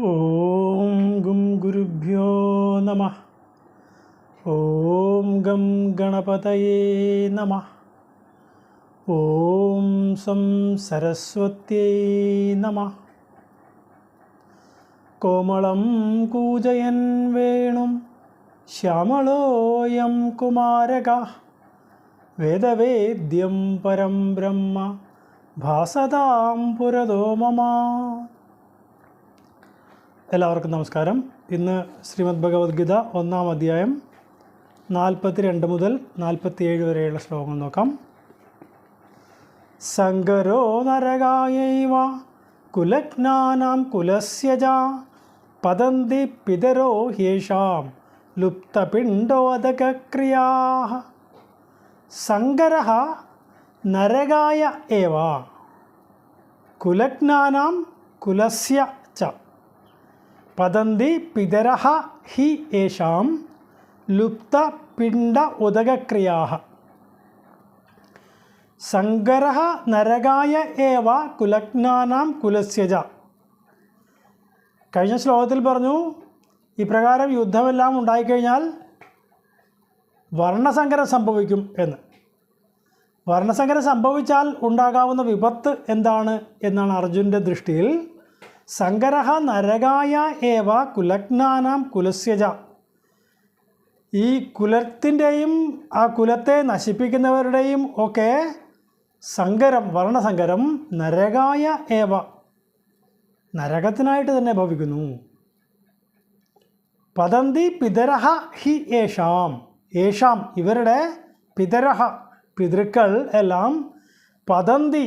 ഓം gum ഗുരുഭ്യോ നമഃ. ഓം gum ഗണപതയേ നമഃ. ഓം സം സരസ്വത്യൈ നമഃ. കോമളം കൂജയൻ വേണും ശ്യാമളോയം കുമാരകഃ. വേദവേദ്യം പരം ബ്രഹ്മ ഭാസതാം പുരതോ മമ. എല്ലാവർക്കും നമസ്കാരം. ഇന്ന് ശ്രീമദ് ഭഗവത്ഗീത 1-ാം അധ്യായം 42 മുതൽ 47 വരെയുള്ള ശ്ലോകങ്ങൾ നോക്കാം. സങ്കരോ നരകായൈവ കുലജ്ഞാനാം കുലസ്യജ പതന്തി പിതരോ ഹ്യേഷാം ലുപ്തപിണ്ഡോദകക്രിയാഃ. സങ്കരഃ നരകായ ഏവ കുലജ്ഞാനാം കുലസ്യ ച പതന്തി പിതരഃ ഹി യേഷാം ലുപ്തപിണ്ഡ ഉദകക്രിയാഃ. സങ്കരഃ നരകായ ഏവ കുലജ്ഞാനാം കുലസ്യജ. കഴിഞ്ഞ ശ്ലോകത്തിൽ പറഞ്ഞു, ഇപ്രകാരം യുദ്ധമെല്ലാം ഉണ്ടായിക്കഴിഞ്ഞാൽ വർണ്ണസങ്കരം സംഭവിക്കും എന്ന്. വർണ്ണസങ്കരം സംഭവിച്ചാൽ ഉണ്ടാകാവുന്ന വിപത്ത് എന്താണ് എന്നാണ് അർജുൻ്റെ ദൃഷ്ടിയിൽ. സങ്കരഃ നരകായ ഏവ കുലജ്ഞാനാം കുലസ്യജ. ഈ കുലത്തിൻ്റെയും ആ കുലത്തെ നശിപ്പിക്കുന്നവരുടെയും ഒക്കെ സങ്കരം, വർണ്ണസങ്കരം നരകായ ഏവ, നരകത്തിനായിട്ട് തന്നെ ഭവിക്കുന്നു. പതന്തി പിതരഃ ഹി യേഷാം, യേഷാം ഇവരുടെ, പിതരഃ പിതൃക്കൾ എല്ലാം, പതന്തി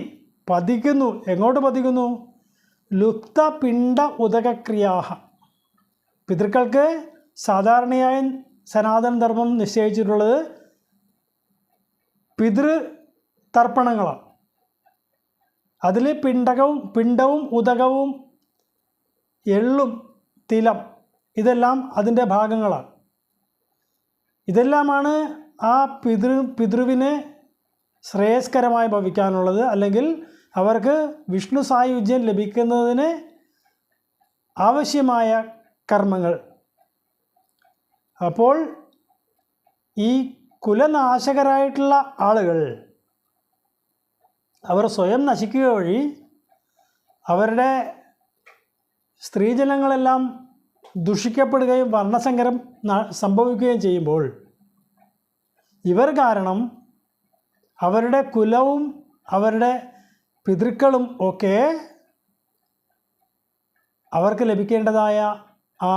പതിക്കുന്നു. എങ്ങോട്ട് പതിക്കുന്നു? ലുപ്തപിണ്ഡ ഉദകക്രിയാഃ. പിതൃക്കൾക്ക് സാധാരണയായി സനാതന ധർമ്മം നിശ്ചയിച്ചിട്ടുള്ളത് പിതൃതർപ്പണങ്ങളാണ്. അതിൽ പിണ്ടവും ഉദകവും എള്ളും തിലം ഇതെല്ലാം അതിൻ്റെ ഭാഗങ്ങളാണ്. ഇതെല്ലാമാണ് ആ പിതൃവിന് ശ്രേയസ്കരമായി ഭവിക്കാനുള്ളത്, അല്ലെങ്കിൽ അവർക്ക് വിഷ്ണു സായുജ്യം ലഭിക്കുന്നതിന് ആവശ്യമായ കർമ്മങ്ങൾ. അപ്പോൾ ഈ കുലനാശകരായിട്ടുള്ള ആളുകൾ അവർ സ്വയം നശിക്കുക വഴി അവരുടെ സ്ത്രീജനങ്ങളെല്ലാം ദുഷിക്കപ്പെടുകയും വർണ്ണസങ്കരം സംഭവിക്കുകയും ചെയ്യുമ്പോൾ ഇവർ കാരണം അവരുടെ കുലവും അവരുടെ പിതൃക്കളും ഒക്കെ അവർക്ക് ലഭിക്കേണ്ടതായ ആ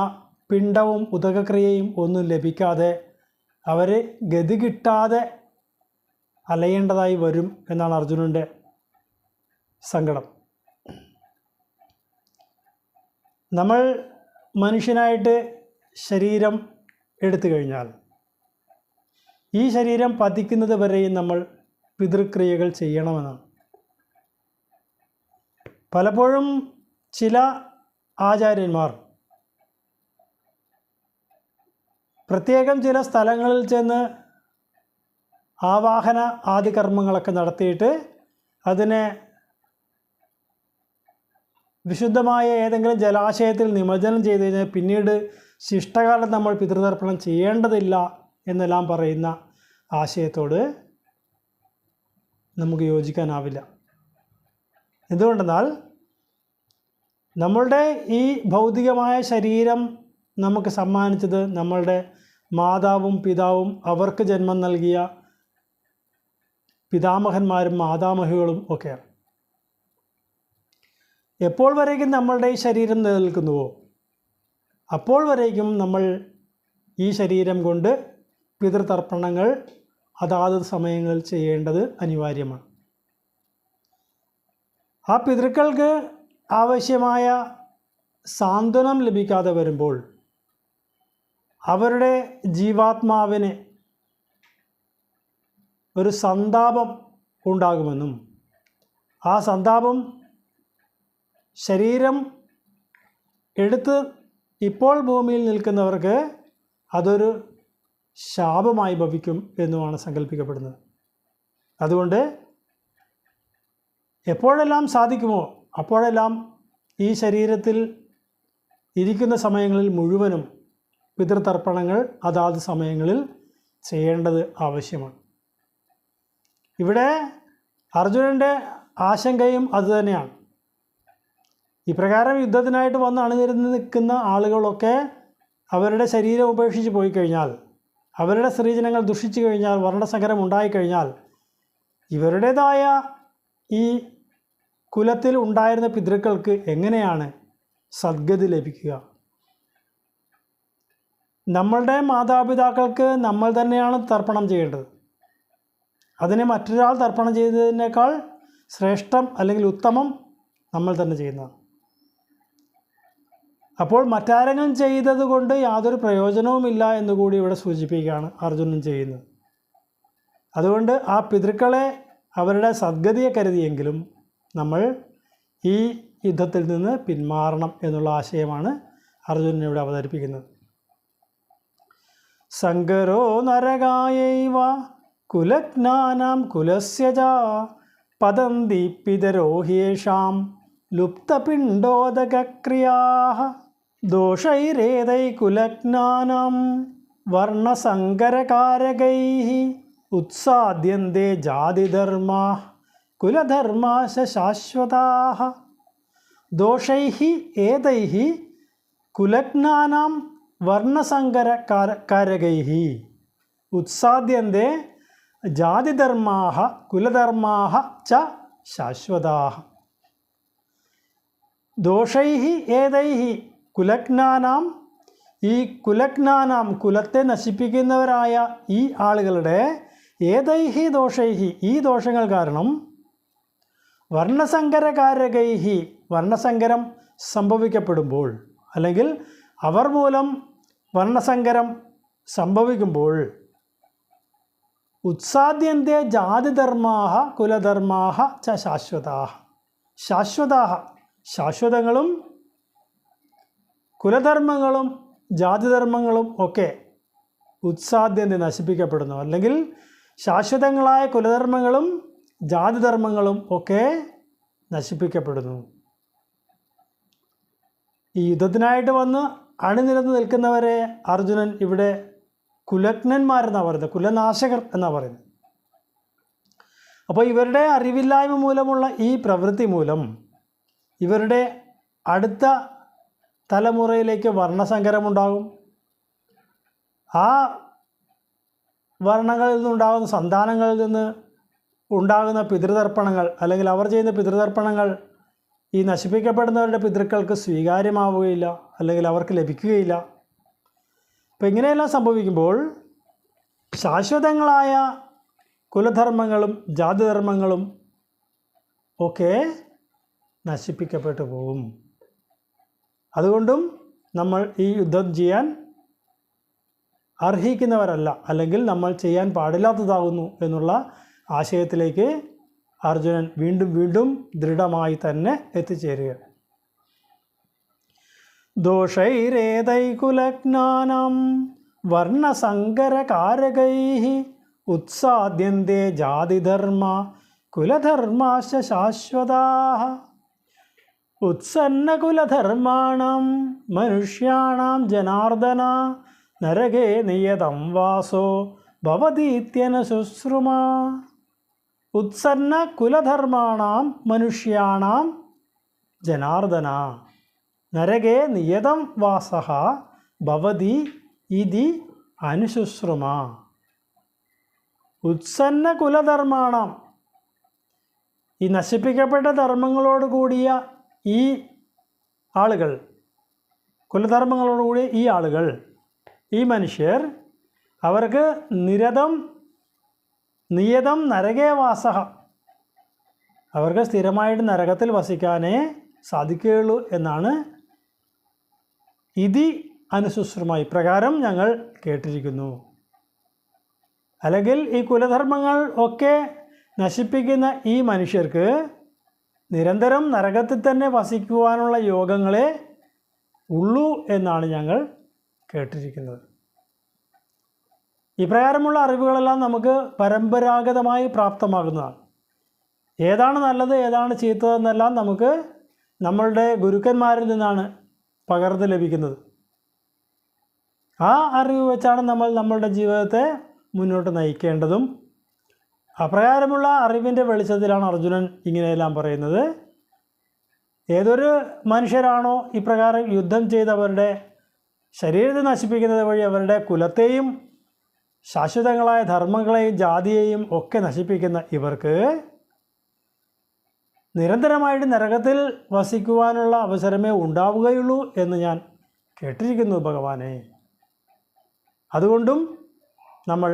പിണ്ടവും ഉദകക്രിയയും ഒന്നും ലഭിക്കാതെ അവർ ഗതി കിട്ടാതെ അലയേണ്ടതായി വരും എന്നാണ് അർജുനൻ്റെ സങ്കടം. നമ്മൾ മനുഷ്യനായിട്ട് ശരീരം എടുത്തു കഴിഞ്ഞാൽ ഈ ശരീരം പതിക്കുന്നത് വരെയും നമ്മൾ പിതൃക്രിയകൾ ചെയ്യണമെന്നാണ്. പലപ്പോഴും ചില ആചാര്യന്മാർ പ്രത്യേകം ചില സ്ഥലങ്ങളിൽ ചെന്ന് ആവാഹന ആദി കർമ്മങ്ങളൊക്കെ നടത്തിയിട്ട് അതിനെ വിശുദ്ധമായ ഏതെങ്കിലും ജലാശയത്തിൽ നിമജ്ജനം ചെയ്ത് കഴിഞ്ഞാൽ പിന്നീട് ശിഷ്ടകാലം നമ്മൾ പിതൃതർപ്പണം ചെയ്യേണ്ടതില്ല എന്നെല്ലാം പറയുന്ന ആശയത്തോട് നമുക്ക് യോജിക്കാനാവില്ല. എന്തുകൊണ്ടെന്നാൽ നമ്മളുടെ ഈ ഭൗതികമായ ശരീരം നമുക്ക് സമ്മാനിച്ചത് നമ്മളുടെ മാതാവും പിതാവും അവർക്ക് ജന്മം നൽകിയ പിതാമഹന്മാരും മാതാമഹികളും ഒക്കെയാണ്. എപ്പോൾ വരേക്കും നമ്മളുടെ ഈ ശരീരം നിലനിൽക്കുന്നുവോ അപ്പോൾ വരേക്കും നമ്മൾ ഈ ശരീരം കൊണ്ട് പിതൃതർപ്പണങ്ങൾ അതാത് സമയങ്ങളിൽ ചെയ്യേണ്ടത് അനിവാര്യമാണ്. ആ പിതൃക്കൾക്ക് ആവശ്യമായ സാന്ത്വനം ലഭിക്കാതെ വരുമ്പോൾ അവരുടെ ജീവാത്മാവിന് ഒരു സന്താപം ഉണ്ടാകുമെന്നും ആ സന്താപം ശരീരം എടുത്ത് ഇപ്പോൾ ഭൂമിയിൽ നിൽക്കുന്നവർക്ക് അതൊരു ശാപമായി ഭവിക്കും എന്നുമാണ് സങ്കല്പിക്കപ്പെടുന്നത്. അതുകൊണ്ട് എപ്പോഴെല്ലാം സാധിക്കുമോ അപ്പോഴെല്ലാം ഈ ശരീരത്തിൽ ഇരിക്കുന്ന സമയങ്ങളിൽ മുഴുവനും പിതൃതർപ്പണങ്ങൾ അതാത് സമയങ്ങളിൽ ചെയ്യേണ്ടത് ആവശ്യമാണ്. ഇവിടെ അർജുനൻ്റെ ആശങ്കയും അതുതന്നെയാണ്. ഇപ്രകാരം യുദ്ധത്തിനായിട്ട് വന്ന് അണിനിരന്ന് നിൽക്കുന്ന ആളുകളൊക്കെ അവരുടെ ശരീരം ഉപേക്ഷിച്ച് പോയി കഴിഞ്ഞാൽ, അവരുടെ സ്ത്രീജനങ്ങൾ ദുഷിച്ചു കഴിഞ്ഞാൽ, വർണ്ണസങ്കരം ഉണ്ടായിക്കഴിഞ്ഞാൽ ഇവരുടേതായ ഈ കുലത്തിൽ ഉണ്ടായിരുന്ന പിതൃക്കൾക്ക് എങ്ങനെയാണ് സദ്ഗതി ലഭിക്കുക? നമ്മളുടെ മാതാപിതാക്കൾക്ക് നമ്മൾ തന്നെയാണ് തർപ്പണം ചെയ്യേണ്ടത്. അതിന് മറ്റൊരാൾ തർപ്പണം ചെയ്തതിനേക്കാൾ ശ്രേഷ്ഠം അല്ലെങ്കിൽ ഉത്തമം നമ്മൾ തന്നെ ചെയ്യുന്നതാണ്. അപ്പോൾ മറ്റാരെങ്കിലും ചെയ്തത് കൊണ്ട് യാതൊരു പ്രയോജനവുമില്ല എന്നുകൂടി ഇവിടെ സൂചിപ്പിക്കുകയാണ് അർജുനൻ ചെയ്യുന്നത്. അതുകൊണ്ട് ആ പിതൃക്കളെ അവരുടെ സദ്ഗതിയെ കരുതിയെങ്കിലും നമ്മൾ ഈ യുദ്ധത്തിൽ നിന്ന് പിന്മാറണം എന്നുള്ള ആശയമാണ് അർജുനൻ ഇവിടെ അവതരിപ്പിക്കുന്നത്. സങ്കരോ നരകായൈവ കുലജ്ഞാനാം കുലസ്യജ പതന്തി പിതരോ ഹ്യേഷാം ലുപ്തപിണ്ഡോദകക്രിയാഃ ദോഷൈരേതൈ കുലജ്ഞാനാം വർണ്ണസങ്കരകാരകൈഃ ഉത്സാദ്യന്തെ ജാതിധർമാഃ കുലധർമാശ്ച ശാശ്വതാഃ ദോഷൈഃ ഏതൈഃ കുലജ്ഞാനാം വർണ്ണസങ്കരകാരകൈഃ ഉത്സാദ്യന്തെ ജാതിധർമാഃ കുലധർമാഃ ച ശാശ്വതാഃ ദോഷൈഃ ഏതൈഃ കുലജ്ഞാനാം ഈ കുലജ്ഞാനാം കുലത്തെ നശിപ്പിക്കുന്നവരായ ഈ ആളുകളുടെ ഏതൈഃ ദോഷൈഃ ഈ ദോഷങ്ങൾ കാരണം വർണ്ണസങ്കരകാരകൈഃ വർണ്ണസങ്കരം സംഭവിക്കപ്പെടുമ്പോൾ അല്ലെങ്കിൽ അവർ മൂലം വർണ്ണസങ്കരം സംഭവിക്കുമ്പോൾ ഉത്സാദ്യന്തെ ജാതിധർമാഃ കുലധർമാഃ ച ശാശ്വതാഃ ശാശ്വതാഃ ശാശ്വതങ്ങളും കുലധർമ്മങ്ങളും ജാതിധർമ്മങ്ങളും ഒക്കെ ഉത്സാദ്യന്തെ നശിപ്പിക്കപ്പെടുന്നു. അല്ലെങ്കിൽ ശാശ്വതങ്ങളായ കുലധർമ്മങ്ങളും ജാതിധർമ്മങ്ങളും ഒക്കെ നശിപ്പിക്കപ്പെടുന്നു. ഈ യുദ്ധത്തിനായിട്ട് വന്ന് അണിനിരന്ന് നിൽക്കുന്നവരെ അർജുനൻ ഇവിടെ കുലജ്ഞന്മാരെന്നാണ് പറയുന്നത്, കുലനാശകർ എന്നാണ് പറയുന്നത്. അപ്പോൾ ഇവരുടെ അറിവില്ലായ്മ മൂലമുള്ള ഈ പ്രവൃത്തി മൂലം ഇവരുടെ അടുത്ത തലമുറയിലേക്ക് വർണ്ണസങ്കരമുണ്ടാകും. ആ വർണ്ണങ്ങളിൽ നിന്നുണ്ടാകുന്ന സന്താനങ്ങളിൽ നിന്ന് ഉണ്ടാകുന്ന പിതൃതർപ്പണങ്ങൾ അല്ലെങ്കിൽ അവർ ചെയ്യുന്ന പിതൃതർപ്പണങ്ങൾ ഈ നശിപ്പിക്കപ്പെടുന്നവരുടെ പിതൃക്കൾക്ക് സ്വീകാര്യമാവുകയില്ല, അല്ലെങ്കിൽ അവർക്ക് ലഭിക്കുകയില്ല. അപ്പോൾ ഇങ്ങനെയെല്ലാം സംഭവിക്കുമ്പോൾ ശാശ്വതങ്ങളായ കുലധർമ്മങ്ങളും ജാതിധർമ്മങ്ങളും ഒക്കെ നശിപ്പിക്കപ്പെട്ടു പോകും. അതുകൊണ്ടും നമ്മൾ ഈ യുദ്ധം ചെയ്യാൻ അർഹിക്കുന്നവരല്ല, അല്ലെങ്കിൽ നമ്മൾ ചെയ്യാൻ പാടില്ലാത്തതാകുന്നു എന്നുള്ള ആശയത്തിലേക്ക് അർജുനൻ വീണ്ടും വീണ്ടും ദൃഢമായി തന്നെ എത്തിച്ചേരുക. ദോഷൈരേതൈ കുലജ്ഞാനം വർണ്ണസങ്കരകാരകൈഃ ഉത്സാദ്യന്തെ ജാതിധർമ്മ കുലധർമാശ്ച ശാശ്വതാഃ ഉത്സന്നകുലധർമാണം മനുഷ്യാണാം ജനാർദ്ദന നരകേ നിയതം വാസോ ഭവതീത്യനുശുശ്രുമ ഉത്സന്നകുലധർമാണം മനുഷ്യാണാം ജനാർദ്ദന നരകേ നിയതം വാസഃ ഭവതി ഇതി അനുശുശ്രുമ. ഉത്സന്നകുലധർമാണം ഈ നശിപ്പിക്കപ്പെട്ട ധർമ്മങ്ങളോട് കൂടിയ ഈ ആളുകൾ, കുലധർമ്മങ്ങളോടുകൂടിയ ഈ ആളുകൾ, ഈ മനുഷ്യർ, അവർക്ക് നിയതം നരകേ വാസഃ അവർക്ക് സ്ഥിരമായിട്ട് നരകത്തിൽ വസിക്കാനേ സാധിക്കുകയുള്ളൂ എന്നാണ് ഇതി അനുശുശ്രുമ ഇപ്രകാരം ഞങ്ങൾ കേട്ടിരിക്കുന്നു. അല്ലെങ്കിൽ ഈ കുലധർമ്മങ്ങൾ ഒക്കെ നശിപ്പിക്കുന്ന ഈ മനുഷ്യർക്ക് നിരന്തരം നരകത്തിൽ തന്നെ വസിക്കുവാനുള്ള യോഗങ്ങളെ ഉള്ളൂ എന്നാണ് ഞങ്ങൾ കേട്ടിരിക്കുന്നത്. ഇപ്രകാരമുള്ള അറിവുകളെല്ലാം നമുക്ക് പരമ്പരാഗതമായി പ്രാപ്തമാകുന്നതാണ്. ഏതാണ് നല്ലത് ഏതാണ് ചീത്തതെന്നെല്ലാം നമുക്ക് നമ്മളുടെ ഗുരുക്കന്മാരിൽ നിന്നാണ് പകർന്ന് ലഭിക്കുന്നത്. ആ അറിവ് വെച്ചാണ് നമ്മൾ നമ്മളുടെ ജീവിതത്തെ മുന്നോട്ട് നയിക്കേണ്ടതും. അപ്രകാരമുള്ള അറിവിൻ്റെ വെളിച്ചത്തിലാണ് അർജുനൻ ഇങ്ങനെയെല്ലാം പറയുന്നത്. ഏതൊരു മനുഷ്യരാണോ ഇപ്രകാരം യുദ്ധം ചെയ്തവരുടെ ശരീരത്തെ നശിപ്പിക്കുന്നത് വഴി അവരുടെ കുലത്തെയും ശാശ്വതങ്ങളായ ധർമ്മങ്ങളെയും ജാതിയെയും ഒക്കെ നശിപ്പിക്കുന്ന ഇവർക്ക് നിരന്തരമായിട്ട് നരകത്തിൽ വസിക്കുവാനുള്ള അവസരമേ ഉണ്ടാവുകയുള്ളൂ എന്ന് ഞാൻ കേട്ടിരിക്കുന്നു ഭഗവാനെ. അതുകൊണ്ടും നമ്മൾ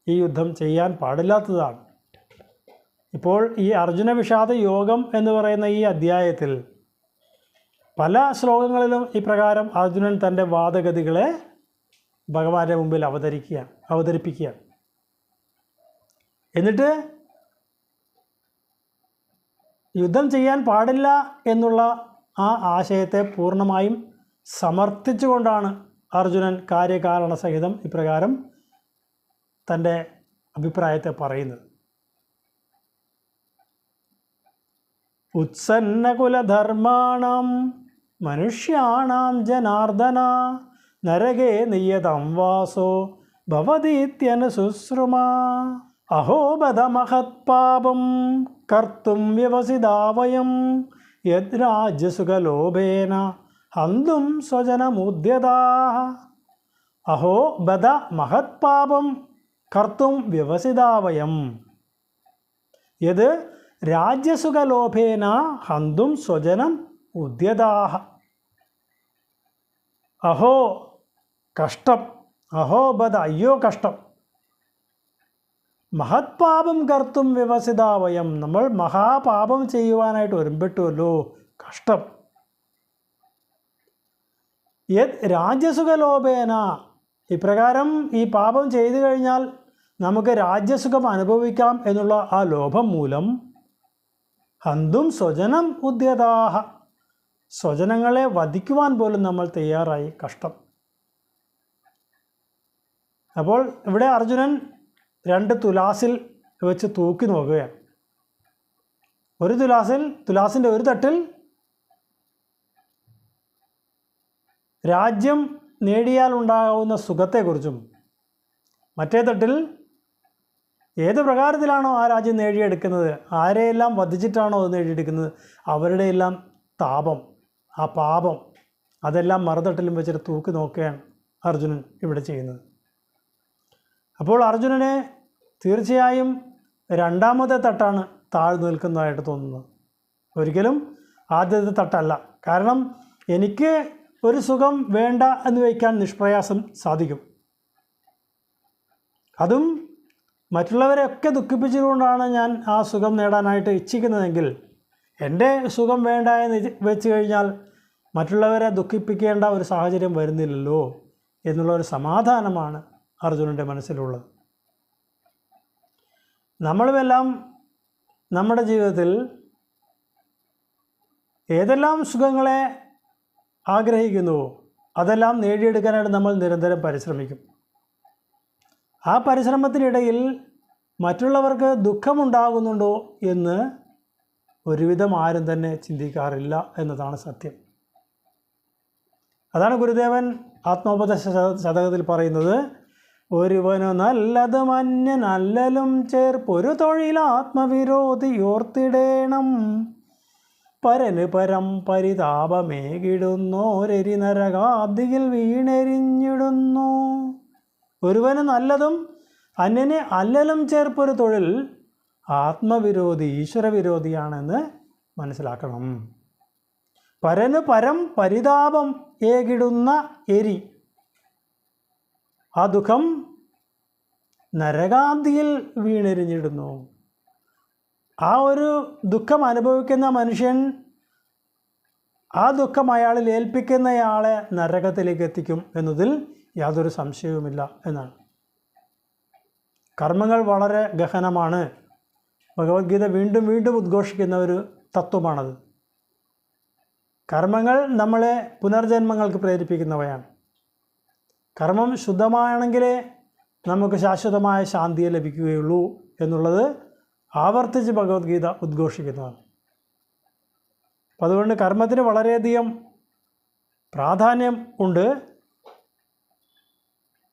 ഈ യുദ്ധം ചെയ്യാൻ പാടില്ലാത്തതാണ്. ഇപ്പോൾ ഈ അർജുന വിഷാദ യോഗം എന്ന് പറയുന്ന ഈ അധ്യായത്തിൽ പല ശ്ലോകങ്ങളിലും ഇപ്രകാരം അർജുനൻ തൻ്റെ വാദഗതികളെ ഭഗവാന്റെ മുമ്പിൽ അവതരിപ്പിക്കുകയാണ്. എന്നിട്ട് യുദ്ധം ചെയ്യാൻ പാടില്ല എന്നുള്ള ആ ആശയത്തെ പൂർണ്ണമായും സമർത്ഥിച്ചുകൊണ്ടാണ് അർജുനൻ കാര്യകാരണ സഹിതം ഇപ്രകാരം തൻ്റെ അഭിപ്രായത്തെ പറയുന്നത്. ഉത്സന്നകുലധർമാണം മനുഷ്യാണാം ജനാർദ്ദന നരകേ നിയതം വാസോ ഭവതീത്യനുശുശ്രുമ അഹോ ബദ മഹത്പാപം കർത്തും വ്യവസിതാ വയം യദ്രാജ്യസുഖലോഭേന ഹന്തും സ്വജനമുദ്യതാഃ. അഹോ ബദ മഹത്പാപം കർത്തും വ്യവസിതാ വയം യത് രാജ്യസുഖലോഭേന ഹന്തും സ്വജനം ഉദ്യതാഃ. അഹോ കഷ്ടം, അഹോ ബദ അയ്യോ കഷ്ടം, മഹത്പാപം കർത്തും വ്യവസിതാ വയം നമ്മൾ മഹാപാപം ചെയ്യുവാനായിട്ട് ഒരുമ്പെട്ടുവല്ലോ, കഷ്ടം. യത് രാജ്യസുഖലോഭേന ഇപ്രകാരം ഈ പാപം ചെയ്തു കഴിഞ്ഞാൽ നമുക്ക് രാജ്യസുഖം അനുഭവിക്കാം എന്നുള്ള ആ ലോഭം മൂലം ഹന്തും സ്വജനം ഉദ്യതാഃ സ്വജനങ്ങളെ വധിക്കുവാൻ പോലും നമ്മൾ തയ്യാറായി, കഷ്ടം. അപ്പോൾ ഇവിടെ അർജുനൻ 2 തുലാസിൽ വെച്ച് തൂക്കി നോക്കുകയാണ്. ഒരു തുലാസിൻ്റെ ഒരു തട്ടിൽ രാജ്യം നേടിയാൽ ഉണ്ടാകാവുന്ന സുഖത്തെക്കുറിച്ചും മറ്റേ തട്ടിൽ ഏത് പ്രകാരത്തിലാണോ ആ രാജ്യം നേടിയെടുക്കുന്നത്, ആരെയെല്ലാം വധിച്ചിട്ടാണോ അത് നേടിയെടുക്കുന്നത്, അവരുടെയെല്ലാം താപം, ആ പാപം, അതെല്ലാം മറുതട്ടിലും വെച്ചിട്ട് തൂക്കി നോക്കുകയാണ് അർജുനൻ ഇവിടെ ചെയ്യുന്നത്. അപ്പോൾ അർജുനനെ തീർച്ചയായും 2ാമത്തെ തട്ടാണ് താഴ്ന്നു നിൽക്കുന്നതായിട്ട് തോന്നുന്നത്, ഒരിക്കലും ആദ്യത്തെ തട്ടല്ല. കാരണം എനിക്ക് ഒരു സുഖം വേണ്ട എന്ന് വയ്ക്കാൻ നിഷ്പ്രയാസം സാധിക്കും. അതും മറ്റുള്ളവരെയൊക്കെ ദുഃഖിപ്പിച്ചുകൊണ്ടാണ് ഞാൻ ആ സുഖം നേടാനായിട്ട് ഇച്ഛിക്കുന്നതെങ്കിൽ എൻ്റെ സുഖം വേണ്ട എന്ന് വെച്ച് കഴിഞ്ഞാൽ മറ്റുള്ളവരെ ദുഃഖിപ്പിക്കേണ്ട ഒരു സാഹചര്യം വരുന്നില്ലല്ലോ എന്നുള്ള ഒരു സമാധാനമാണ് അർജുനൻ്റെ മനസ്സിലുള്ളത്. നമ്മളുമെല്ലാം നമ്മുടെ ജീവിതത്തിൽ ഏതെല്ലാം സുഖങ്ങളെ ആഗ്രഹിക്കുന്നുവോ അതെല്ലാം നേടിയെടുക്കാനായിട്ട് നമ്മൾ നിരന്തരം പരിശ്രമിക്കും. ആ പരിശ്രമത്തിനിടയിൽ മറ്റുള്ളവർക്ക് ദുഃഖമുണ്ടാകുന്നുണ്ടോ എന്ന് ഒരുവിധം ആരും തന്നെ ചിന്തിക്കാറില്ല എന്നതാണ് സത്യം. അതാണ് ഗുരുദേവൻ ആത്മോപദേശ ശതകത്തിൽ പറയുന്നത്, ഒരുവനു നല്ലത് മന്യനല്ലലും ചേർപ്പൊരു തൊഴിലാത്മവിരോധിയോർത്തിടേണം പരന് പരം പരിതാപമേകിടുന്നോരെരി നരകാബ്ദിയിൽ വീണെരിഞ്ഞിടുന്നു. ഒരുവന് നല്ലതും അന്യനെ അല്ലലും ചേർപ്പൊരു തൊഴിൽ ആത്മവിരോധി, ഈശ്വരവിരോധിയാണെന്ന് മനസ്സിലാക്കണം. പരന് പരം പരിതാപം ഏകിടുന്ന എരി, ആ ദുഃഖം നരകാന്തിയിൽ വീണെരിഞ്ഞിടുന്നു. ആ ഒരു ദുഃഖം അനുഭവിക്കുന്ന മനുഷ്യൻ ആ ദുഃഖം അയാളിൽ ഏൽപ്പിക്കുന്നയാളെ നരകത്തിലേക്ക് എത്തിക്കും എന്നതിൽ യാതൊരു സംശയവുമില്ല എന്നാണ്. കർമ്മങ്ങൾ വളരെ ഗഹനമാണ്. ഭഗവത്ഗീത വീണ്ടും വീണ്ടും ഉദ്ഘോഷിക്കുന്ന ഒരു തത്വമാണത്. കർമ്മങ്ങൾ നമ്മളെ പുനർജന്മങ്ങൾക്ക് പ്രേരിപ്പിക്കുന്നവയാണ്. കർമ്മം ശുദ്ധമാണെങ്കിലേ നമുക്ക് ശാശ്വതമായ ശാന്തിയെ ലഭിക്കുകയുള്ളൂ എന്നുള്ളത് ആവർത്തിച്ച് ഭഗവത്ഗീത ഉദ്ഘോഷിക്കുന്നതാണ്. അപ്പം അതുകൊണ്ട് കർമ്മത്തിന് വളരെയധികം പ്രാധാന്യം ഉണ്ട്.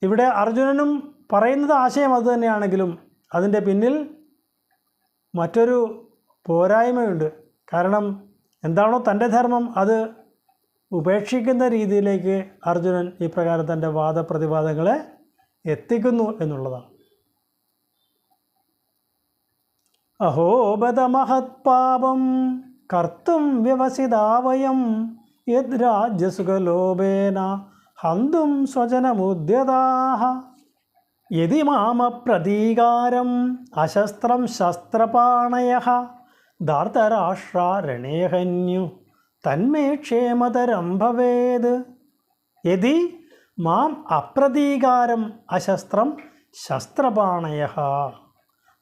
ഇവിടെ അർജുനനും പറയുന്നത് ആശയം അതുതന്നെയാണെങ്കിലും അതിൻ്റെ പിന്നിൽ മറ്റൊരു പോരായ്മയുണ്ട്. കാരണം എന്താണോ തൻ്റെ ധർമ്മം അത് ഉപേക്ഷിക്കുന്ന രീതിയിലേക്ക് അർജുനൻ ഇപ്രകാരം തൻ്റെ വാദപ്രതിവാദങ്ങളെ എത്തിക്കുന്നു എന്നുള്ളതാണ്. അഹോ ബദ മഹത്പാപം കർത്തും വ്യവസിതാവയം യത് രാജ്യസുഖലോഭേന ഹന്തും സ്വജനമുദ്യതാഃ യദി മാമ പ്രതീകാരം അശസ്ത്രം ശസ്ത്രപാണയഃ ധാർതരാഷ്ട്രാരണേഹന്യു തന്മേ ക്ഷേമതരം ഭവേത്. യദി മാം അപ്രതീകാരം അശസ്ത്രം ശസ്ത്രപാണയഃ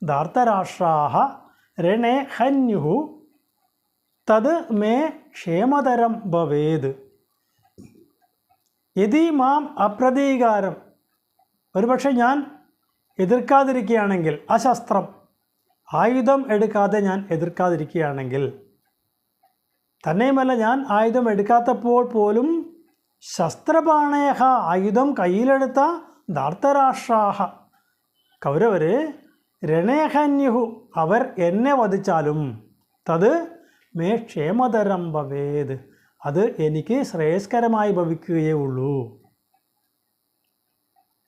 ധാർതരാഷ്ട്രാः രണേ ഹന്യുഃ തത് മേ ക്ഷേമതരം ഭവേത്. യദി മാം അപ്രതീകാരം, ഒരുപക്ഷെ ഞാൻ എതിർക്കാതിരിക്കുകയാണെങ്കിൽ, അശസ്ത്രം ആയുധം എടുക്കാതെ ഞാൻ എതിർക്കാതിരിക്കുകയാണെങ്കിൽ, തന്നെയുമല്ല ഞാൻ ആയുധം എടുക്കാത്തപ്പോൾ പോലും ശസ്ത്രപാണയഃ ആയുധം കയ്യിലെടുത്ത ധാർതരാഷ്ട്രാः കൗരവർ രണേഹന്യുഹു അവർ എന്നെ വധിച്ചാലും തത് മേ ക്ഷേമതരം ഭവേത് അത് എനിക്ക് ശ്രേയസ്കരമായി ഭവിക്കുകയേ ഉള്ളൂ.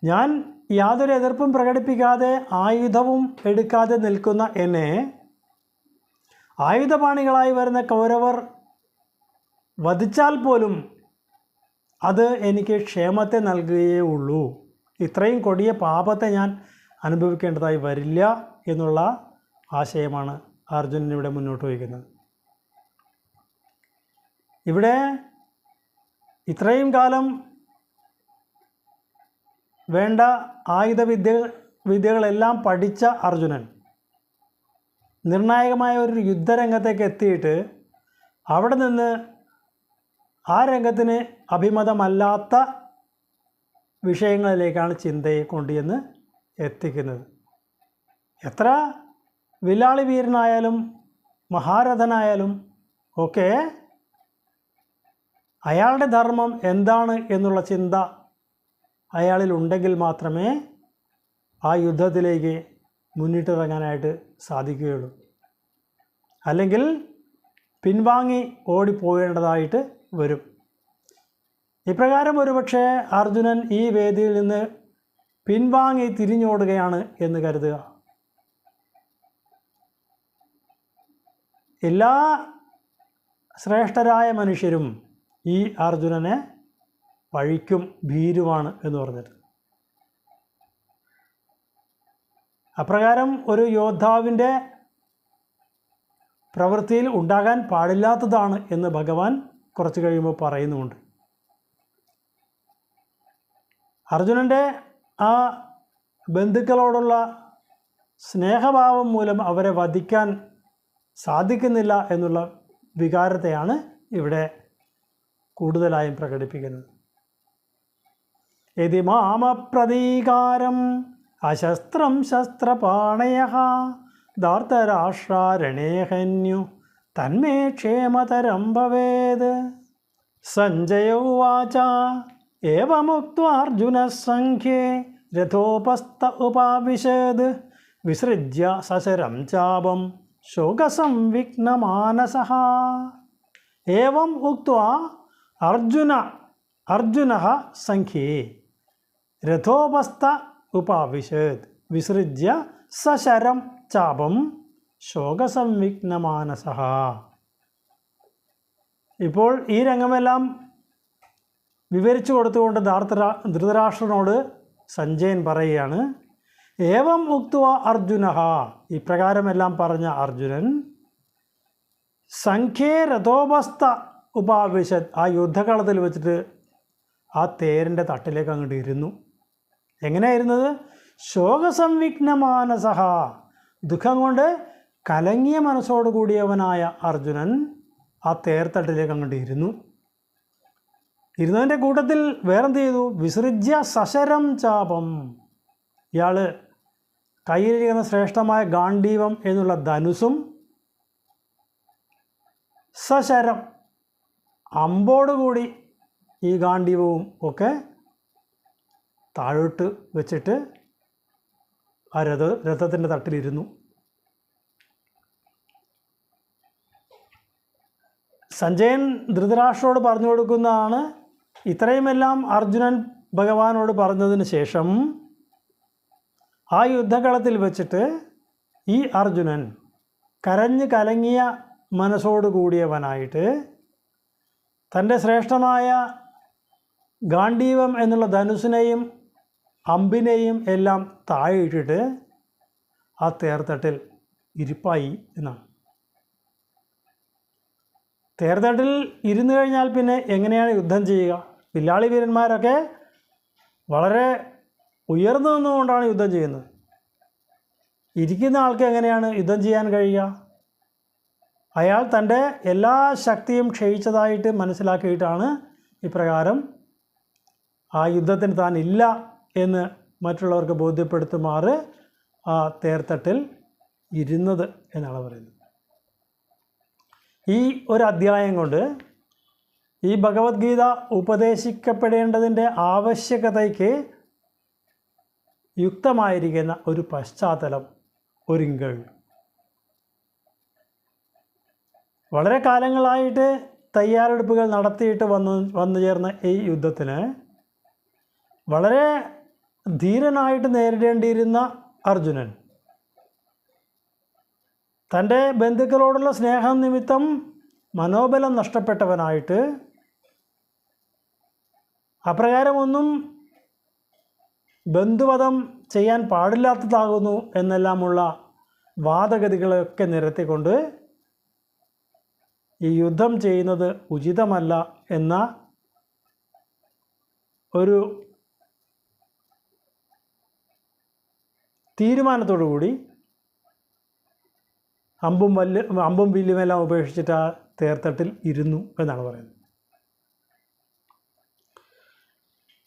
ഞാൻ യാതൊരു എതിർപ്പും പ്രകടിപ്പിക്കാതെ ആയുധവും എടുക്കാതെ നിൽക്കുന്ന എന്നെ ആയുധപാണികളായി വരുന്ന കൗരവർ വധിച്ചാൽ പോലും അത് എനിക്ക് ക്ഷേമത്തെ നൽകുകയേ ഉള്ളൂ. ഇത്രയും കൊടിയ പാപത്തെ ഞാൻ അനുഭവിക്കേണ്ടതായി വരില്ല എന്നുള്ള ആശയമാണ് അർജുനൻ ഇവിടെ മുന്നോട്ട് വയ്ക്കുന്നത്. ഇവിടെ ഇത്രയും കാലം വേണ്ട വിദ്യകളെല്ലാം പഠിച്ച അർജുനൻ നിർണായകമായ ഒരു യുദ്ധരംഗത്തേക്ക് എത്തിയിട്ട് അവിടെ നിന്ന് ആ രംഗത്തിന് അഭിമതമല്ലാത്ത വിഷയങ്ങളിലേക്കാണ് ചിന്തയെ കൊണ്ടുചെന്ന് എത്തിക്കുന്നത്. എത്ര വില്ലാളി വീരനായാലും മഹാരഥനായാലും ഒക്കെ അയാളുടെ ധർമ്മം എന്താണ് എന്നുള്ള ചിന്ത അയാളിൽ ഉണ്ടെങ്കിൽ മാത്രമേ ആ യുദ്ധത്തിലേക്ക് മുന്നിട്ടിറങ്ങാനായിട്ട് സാധിക്കുകയുള്ളൂ. അല്ലെങ്കിൽ പിൻവാങ്ങി ഓടിപ്പോകേണ്ടതായിട്ട് വരും. ഇപ്രകാരം ഒരുപക്ഷെ അർജുനൻ ഈ വേദിയിൽ നിന്ന് പിൻവാങ്ങി തിരിഞ്ഞോടുകയാണ് എന്ന് കരുതുക. എല്ലാ ശ്രേഷ്ഠരായ മനുഷ്യരും ഈ അർജുനനെ പഴിക്കും, ഭീരുവാണ് എന്ന് പറഞ്ഞിട്ട്. അപ്രകാരം ഒരു യോദ്ധാവിൻ്റെ പ്രവൃത്തിയിൽ ഉണ്ടാകാൻ പാടില്ലാത്തതാണ് എന്ന് ഭഗവാൻ കുറച്ച് കഴിയുമ്പോൾ പറയുന്നുമുണ്ട്. അർജുനൻ്റെ ആ ബന്ധുക്കളോടുള്ള സ്നേഹഭാവം മൂലം അവരെ വധിക്കാൻ സാധിക്കുന്നില്ല എന്നുള്ള വികാരത്തെയാണ് ഇവിടെ കൂടുതലായും പ്രകടിപ്പിക്കുന്നത്. യദി മാമ പ്രതീകാരം അശസ്ത്രം ശസ്ത്രപാണയഃ ധാർതരാഷ്ട്രാരണേഹന്യു തന്മേ ക്ഷേമതരം ഭവേത്. സഞ്ജയ ഉവാച ഏവമുക്ത്വാ അർജുനഃ സംഖ്യേ രഥോപസ്ഥ ഉപാവിശത് വിസൃജ്യ സശരം ചാപം ശോകസംവിഘ്നമാനസഃ. ഏവം ഉക്ത്വാ അർജുനഃ സംഖ്യേ രഥോപസ്ഥ ഉപാവിശത് വിസൃജ്യ സശരം ചാപം ശോകസംവിഘ്നമാനസഃ. ഇപ്പോൾ ഈ രംഗമെല്ലാം വിവരിച്ചു കൊടുത്തുകൊണ്ട് ധൃതരാഷ്ട്രനോട് സഞ്ജയൻ പറയുകയാണ്, ഏവം ഉക്ത്വാ അർജുനഃ ഇപ്രകാരമെല്ലാം പറഞ്ഞ അർജുനൻ സംഖ്യേ രഥോപസ്ഥ ഉപാവിശത് ആ യുദ്ധകളത്തിൽ വെച്ചിട്ട് ആ തേരിൻ്റെ തട്ടിലേക്ക് അങ്ങോട്ട് ഇരുന്നു. എങ്ങനെയായിരുന്നത്? ശോകസംവിഘ്നമാനസഃ ദുഃഖം കൊണ്ട് കലങ്ങിയ മനസ്സോടു കൂടിയവനായ അർജുനൻ ആ തേർത്തട്ടിലേക്ക് അങ്ങോട്ട് ഇരുന്നു. ഇരുന്നതിൻ്റെ കൂട്ടത്തിൽ വേറെന്ത് ചെയ്തു? വിസൃജ്യ സശരം ചാപം. ഇയാൾ കയ്യിലിരിക്കുന്ന ശ്രേഷ്ഠമായ ഗാണ്ഡീവം എന്നുള്ള ധനുസും സശരം അമ്പോടുകൂടി ഈ ഗാണ്ഡീവവും ഒക്കെ താഴോട്ട് വെച്ചിട്ട് ആ രഥത്തിൻ്റെ തട്ടിലിരുന്നു. സഞ്ജയൻ ധൃതരാഷ്ട്രോട് പറഞ്ഞു കൊടുക്കുന്നതാണ്. ഇത്രയുമെല്ലാം അർജുനൻ ഭഗവാനോട് പറഞ്ഞതിന് ശേഷം ആ യുദ്ധകളത്തിൽ വെച്ചിട്ട് ഈ അർജുനൻ കരഞ്ഞ് കലങ്ങിയ മനസ്സോട് കൂടിയവനായിട്ട് തൻ്റെ ശ്രേഷ്ഠമായ ഗാണ്ഡീവം എന്നുള്ള ധനുസിനെയും അമ്പിനെയും എല്ലാം താഴെ ഇട്ടിട്ട് ആ തേർത്തട്ടിൽ ഇരിപ്പായി എന്നാണ്. തേർത്തട്ടിൽ ഇരുന്ന് കഴിഞ്ഞാൽ പിന്നെ എങ്ങനെയാണ് യുദ്ധം ചെയ്യുക? വില്ലാളി വീരന്മാരൊക്കെ വളരെ ഉയർന്നു നിന്നുകൊണ്ടാണ് യുദ്ധം ചെയ്യുന്നത്. ഇരിക്കുന്ന ആൾക്ക് എങ്ങനെയാണ് യുദ്ധം ചെയ്യാൻ കഴിയുക? അയാൾ തൻ്റെ എല്ലാ ശക്തിയും ക്ഷയിച്ചതായിട്ട് മനസ്സിലാക്കിയിട്ടാണ് ഇപ്രകാരം ആ യുദ്ധത്തിന് താൻ ഇല്ല എന്ന് മറ്റുള്ളവർക്ക് ബോധ്യപ്പെടുത്തുമാറ് ആ തേർത്തട്ടിൽ ഇരുന്നത് എന്നാണ് പറയുന്നത്. ഈ ഒരു അധ്യായം കൊണ്ട് ഈ ഭഗവത്ഗീത ഉപദേശിക്കപ്പെടേണ്ടതിൻ്റെ ആവശ്യകതയ്ക്ക് യുക്തമായിരിക്കുന്ന ഒരു പശ്ചാത്തലം ഒരുങ്ങൾ. വളരെ കാലങ്ങളായിട്ട് തയ്യാറെടുപ്പുകൾ നടത്തിയിട്ട് വന്നു ചേർന്ന ഈ യുദ്ധത്തിന് വളരെ ധീരനായിട്ട് നേരിടേണ്ടിയിരുന്ന അർജുനൻ തൻ്റെ ബന്ധുക്കളോടുള്ള സ്നേഹം നിമിത്തം മനോബലം നഷ്ടപ്പെട്ടവനായിട്ട് അപ്രകാരമൊന്നും ബന്ധുവധം ചെയ്യാൻ പാടില്ലാത്തതാകുന്നു എന്നെല്ലാമുള്ള വാദഗതികളൊക്കെ നിരത്തിക്കൊണ്ട് ഈ യുദ്ധം ചെയ്യുന്നത് ഉചിതമല്ല എന്ന ഒരു തീരുമാനത്തോടു കൂടി അമ്പും വില്ലുമെല്ലാം ഉപേക്ഷിച്ചിട്ട് ആ തേർത്തട്ടിൽ ഇരുന്നു എന്നാണ് പറയുന്നത്.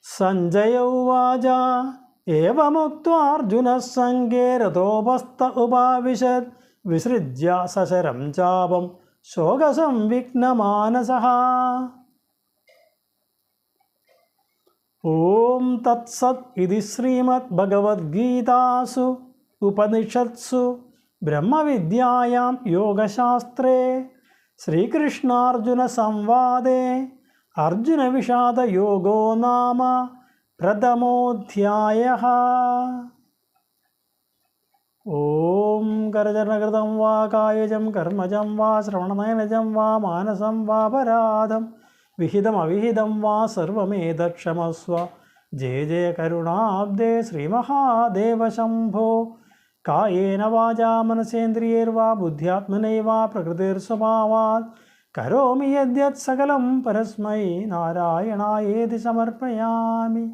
സഞ്ജയ ഉവാച ഏവമുക്ത്വാ അർജുനഃ സംഘേ രഥോപസ്ഥ ഉപാവിശത് വിസൃജ്യ സശരം ചാപം ശോകസംവിഘ്നമാനസഃ. ഓം തത്സത് ഇതി ശ്രീമദ് ഭഗവദ്ഗീതാസു ഉപനിഷത്സു ബ്രഹ്മവിദ്യായാം യോഗശാസ്ത്രേ ശ്രീകൃഷ്ണാർജുന സംവാദേ അർജുനവിഷാദയോഗോ നാമ പ്രഥമോധ്യായഃ. ഓം കരചരണകൃതം വാ കായജം കർമ്മജം വാ ശ്രവണനയനജം വാ മാനസം വാ പരാധം വിഹിതം അവിഹിതം വാ സർവമേതക്ഷമസ്വ. ജയ ജയ കരുണാബ്ദേ ശ്രീമഹാദേവ ശംഭോ. കായേന വാചാ മനസേന്ദ്രിയൈർവാ ബുദ്ധ്യാത്മനൈവാ പ്രകൃതിർസ്വഭാവാത് കരോമി യദ്യത് സകലം പരസ്മൈ നാരായണായേതി സമർപ്പയാമി.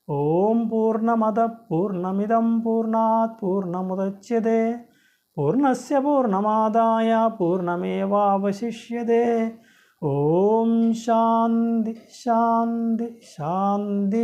ഓം പൂർണ്ണമദ പൂർണ്ണമിദം പൂർണ്ണാത് പൂർണ്ണമുദച്യതേ പൂർണ്ണസ്യ പൂർണ്ണമാദായ പൂർണ്ണമേവാവശിഷ്യതേ. ഓം ശാന്തി ശാന്തി ശാന്തി.